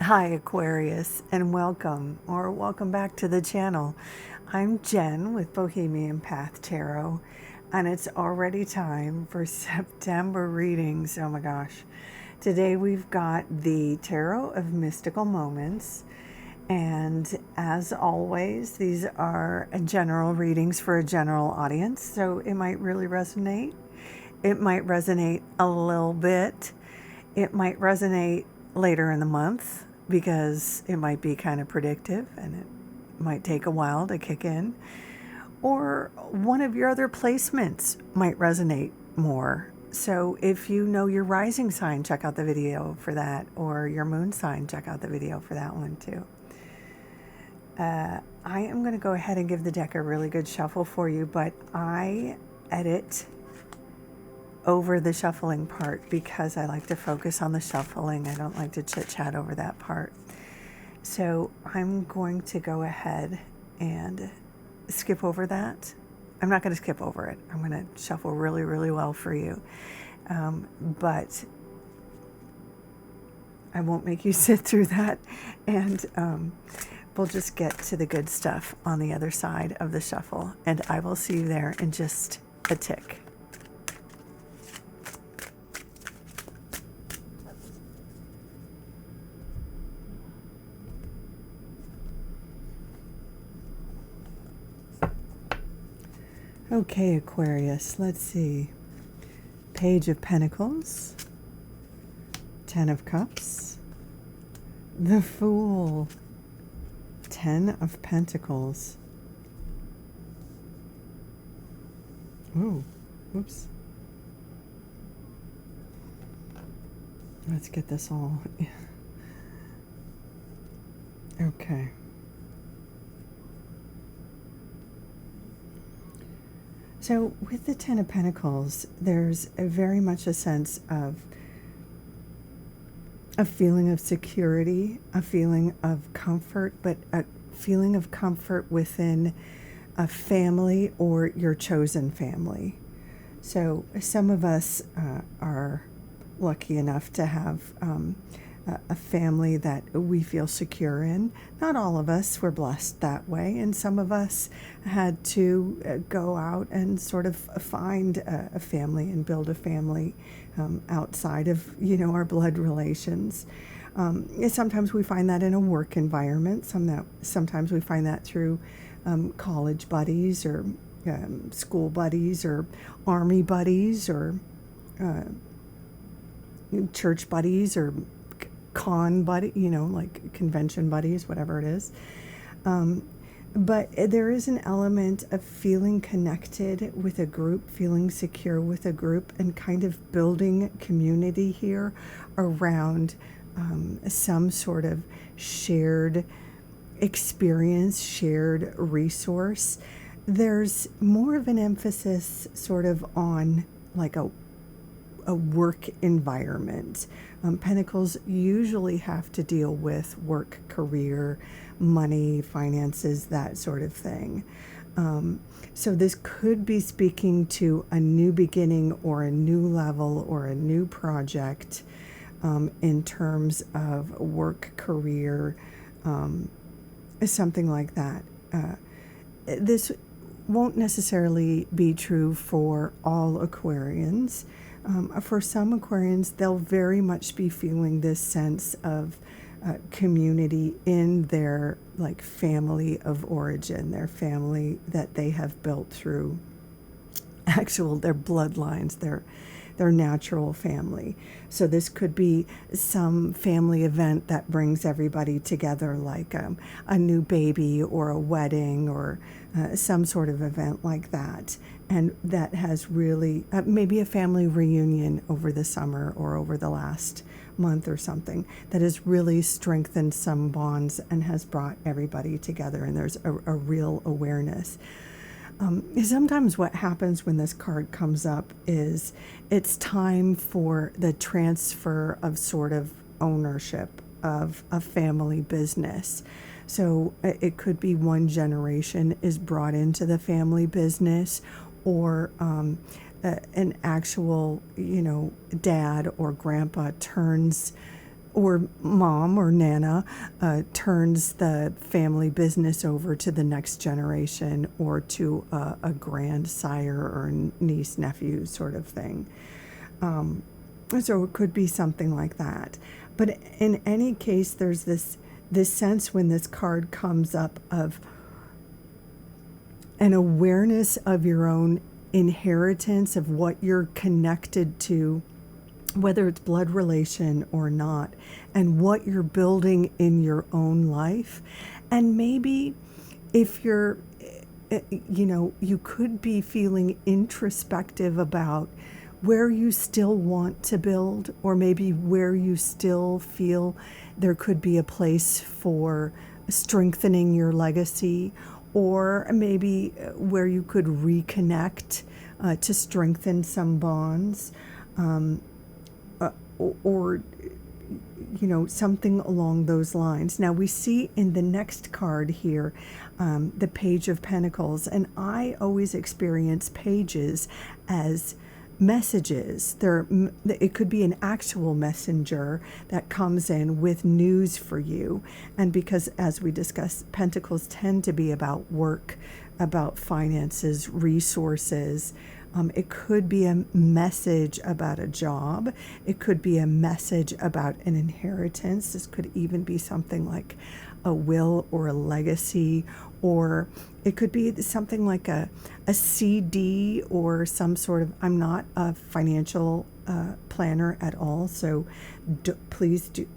Hi Aquarius, and welcome back to the channel. I'm Jen with Bohemian Path Tarot, and it's already time for September readings. Oh my gosh. Today we've got the Tarot of Mystical Moments, and as always, these are general readings for a general audience, so it might really resonate. It might resonate a little bit. It might resonate later in the month because it might be kind of predictive and it might take a while to kick in. Or one of your other placements might resonate more. So if you know your rising sign, check out the video for that. Or your moon sign, check out the video for that one too. I am going to go ahead and give the deck a really good shuffle for you, but I edit over the shuffling part because I like to focus on the shuffling. I don't like to chit chat over that part. So I'm going to go ahead and skip over that. I'm not going to skip over it. I'm going to shuffle really, really well for you. But I won't make you sit through that. And we'll just get to the good stuff on the other side of the shuffle. And I will see you there in just a tick. Okay, Aquarius, let's see. Page of Pentacles, Ten of Cups, the Fool, Ten of Pentacles. Ooh, oops. Let's get this all. Okay. So with the Ten of Pentacles, there's very much a sense of a feeling of security, a feeling of comfort, but a feeling of comfort within a family or your chosen family. So some of us are lucky enough to have a family that we feel secure in. Not all of us were blessed that way, and some of us had to go out and sort of find a family and build a family outside of, our blood relations. Sometimes we find that in a work environment. Sometimes we find that through college buddies or school buddies or army buddies or church buddies or con buddy, like convention buddies, whatever it is. But there is an element of feeling connected with a group, feeling secure with a group, and kind of building community here around some sort of shared experience, shared resource. There's more of an emphasis sort of on like a work environment. Pentacles usually have to deal with work, career, money, finances, that sort of thing. So this could be speaking to a new beginning or a new level or a new project in terms of work, career, something like that. This won't necessarily be true for all Aquarians. For some Aquarians, they'll very much be feeling this sense of community in their like family of origin, their family that they have built through their bloodlines, their natural family. So this could be some family event that brings everybody together, like a new baby or a wedding or some sort of event like that. And that has really, maybe a family reunion over the summer or over the last month or something that has really strengthened some bonds and has brought everybody together. And there's a real awareness. Sometimes what happens when this card comes up is it's time for the transfer of sort of ownership of a family business. So it could be one generation is brought into the family business, or an actual, dad or grandpa turns or mom or nana turns the family business over to the next generation or to a grandsire or niece, nephew sort of thing. So it could be something like that. But in any case, there's this sense when this card comes up of an awareness of your own inheritance, of what you're connected to, whether it's blood relation or not, and what you're building in your own life. And maybe if you're, you could be feeling introspective about where you still want to build, or maybe where you still feel there could be a place for strengthening your legacy, or maybe where you could reconnect to strengthen some bonds. Or something along those lines. Now we see in the next card here, the Page of Pentacles, and I always experience pages as messages. It could be an actual messenger that comes in with news for you. And because, as we discussed, Pentacles tend to be about work, about finances, resources. It could be a message about a job. It could be a message about an inheritance. This could even be something like a will or a legacy, or it could be something like a CD or some sort of, I'm not a financial planner at all, so please do,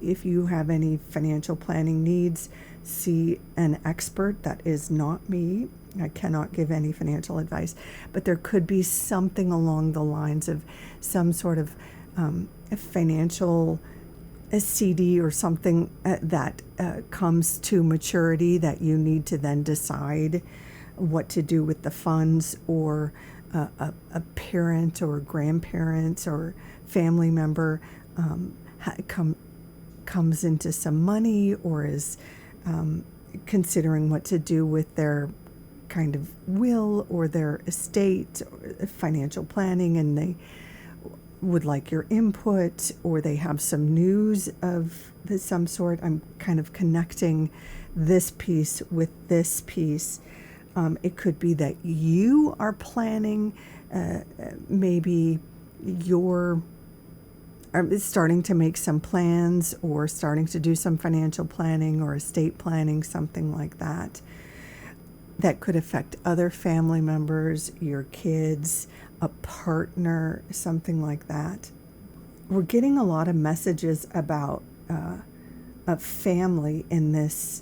if you have any financial planning needs, see an expert. That is not me. I cannot give any financial advice, but there could be something along the lines of some sort of a financial CD or something that comes to maturity that you need to then decide what to do with the funds, or a parent or grandparent or family member comes into some money, or is considering what to do with their kind of will or their estate, or financial planning, and they would like your input, or they have some news of some sort. I'm kind of connecting this piece with this piece. It could be that you are planning, maybe you're starting to make some plans, or starting to do some financial planning or estate planning, something like that. That could affect other family members, your kids, a partner, something like that. We're getting a lot of messages about a family in this,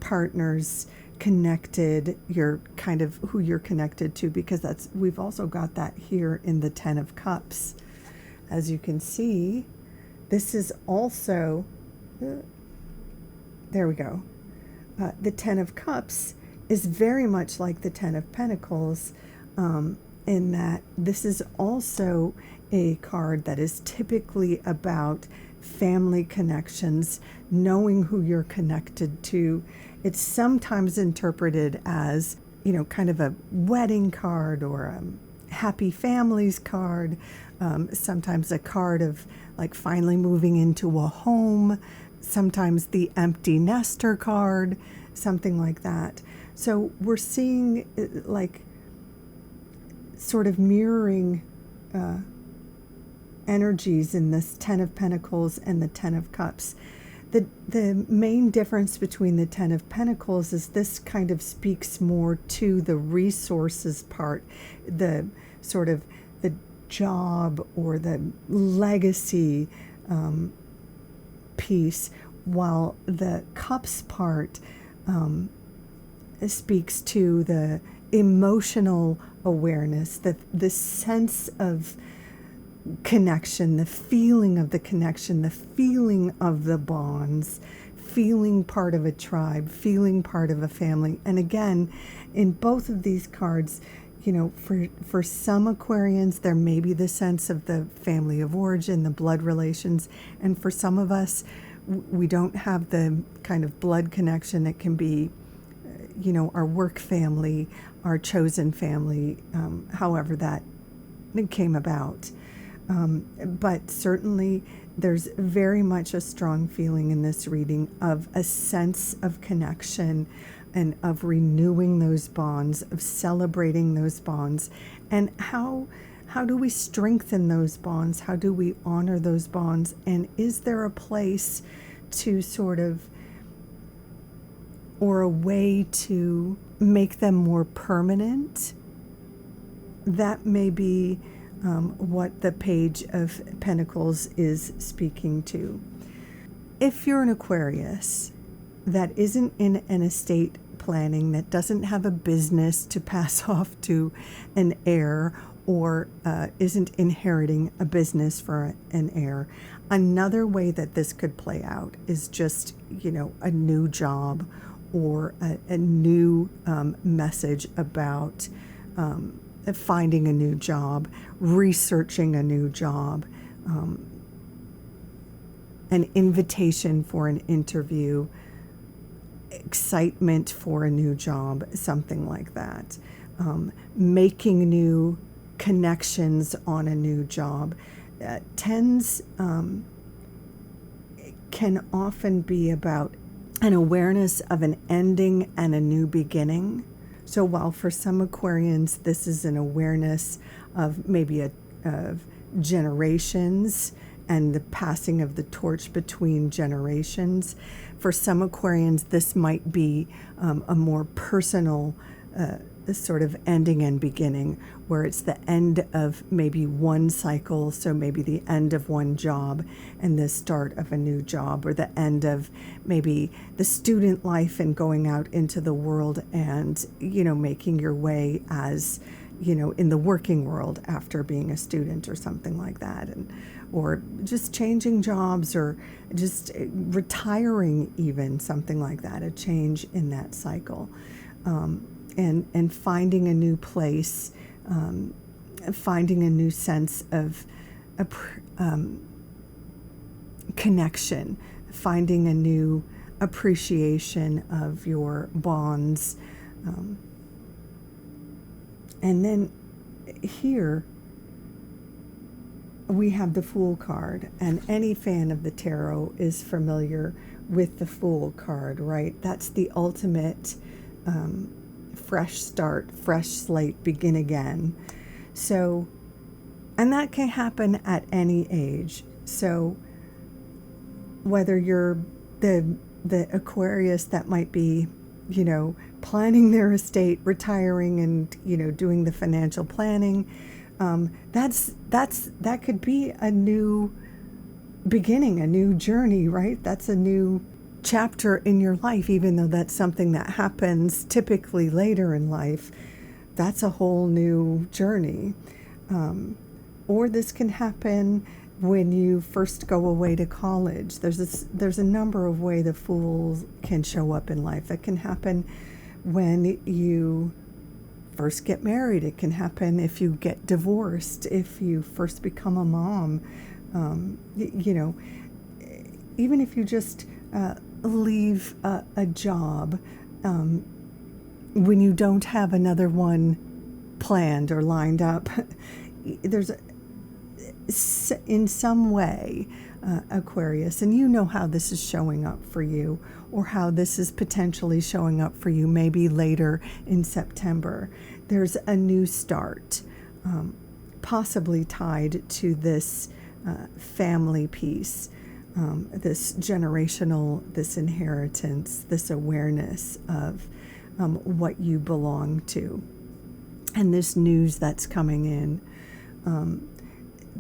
partners connected, you're kind of who you're connected to, because we've also got that here in the Ten of Cups. As you can see, this is also, there we go. The Ten of Cups is very much like the Ten of Pentacles, in that this is also a card that is typically about family connections, knowing who you're connected to. It's sometimes interpreted as, kind of a wedding card, or a happy families card, sometimes a card of like finally moving into a home, sometimes the empty nester card, something like that. So we're seeing like sort of mirroring energies in this Ten of Pentacles and the Ten of Cups. The main difference between the Ten of Pentacles is this kind of speaks more to the resources part, the sort of the job or the legacy piece, while the Cups part speaks to the emotional awareness, the sense of connection, the feeling of the connection, the feeling of the bonds, feeling part of a tribe, feeling part of a family. And again, in both of these cards, for some Aquarians, there may be the sense of the family of origin, the blood relations. And for some of us, we don't have the kind of blood connection. It can be, our work family, our chosen family, however that came about. But certainly there's very much a strong feeling in this reading of a sense of connection and of renewing those bonds, of celebrating those bonds. And how do we strengthen those bonds? How do we honor those bonds? And is there a place to sort of, or a way to make them more permanent? That may be what the Page of Pentacles is speaking to. If you're an Aquarius that isn't in an estate planning, that doesn't have a business to pass off to an heir, or isn't inheriting a business for an heir, another way that this could play out is just, a new job, or a new message about finding a new job, researching a new job, an invitation for an interview, excitement for a new job, something like that. Making new connections on a new job. Tens can often be about an awareness of an ending and a new beginning. So while for some Aquarians this is an awareness of maybe of generations and the passing of the torch between generations, for some Aquarians this might be a more personal sort of ending and beginning, where it's the end of maybe one cycle, so maybe the end of one job and the start of a new job, or the end of maybe the student life and going out into the world and, making your way as, in the working world after being a student or something like that, or just changing jobs, or just retiring even, something like that, a change in that cycle. And finding a new place, finding a new sense of connection, finding a new appreciation of your bonds. And then here we have the Fool card, and any fan of the tarot is familiar with the Fool card, right? That's the ultimate fresh start, fresh slate, begin again. So, and that can happen at any age. So whether you're the Aquarius that might be, planning their estate, retiring, and, doing the financial planning, that could be a new beginning, a new journey, right? That's a new chapter in your life, even though that's something that happens typically later in life. That's a whole new journey. Or this can happen when you first go away to college. There's a number of ways the Fool can show up in life. It can happen when you first get married. It can happen if you get divorced, if you first become a mom, even if you just leave a job when you don't have another one planned or lined up. There's in some way, Aquarius, and you know how this is showing up for you, or how this is potentially showing up for you maybe later in September. There's a new start, possibly tied to this family piece, this generational, this inheritance, this awareness of what you belong to, and this news that's coming in,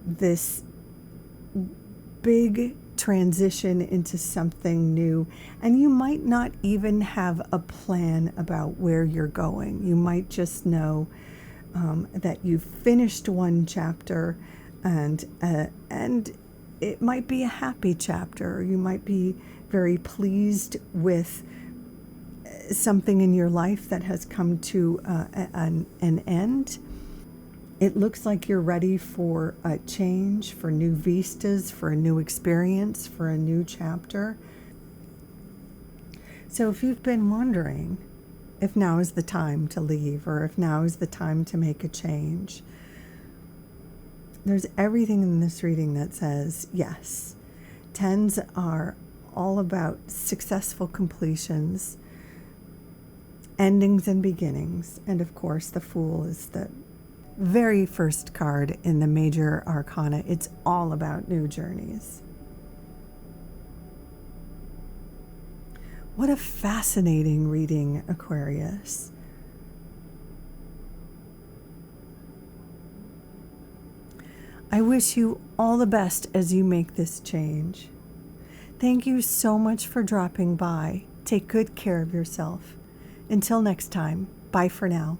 this big transition into something new. And you might not even have a plan about where you're going. You might just know that you've finished one chapter, and it might be a happy chapter. You might be very pleased with something in your life that has come to an end. It looks like you're ready for a change, for new vistas, for a new experience, for a new chapter. So if you've been wondering if now is the time to leave, or if now is the time to make a change, There's everything in this reading that says yes. Tens are all about successful completions, endings and beginnings. And of course, the Fool is the very first card in the major arcana. It's all about new journeys. What a fascinating reading, Aquarius. I wish you all the best as you make this change. Thank you so much for dropping by. Take good care of yourself. Until next time, bye for now.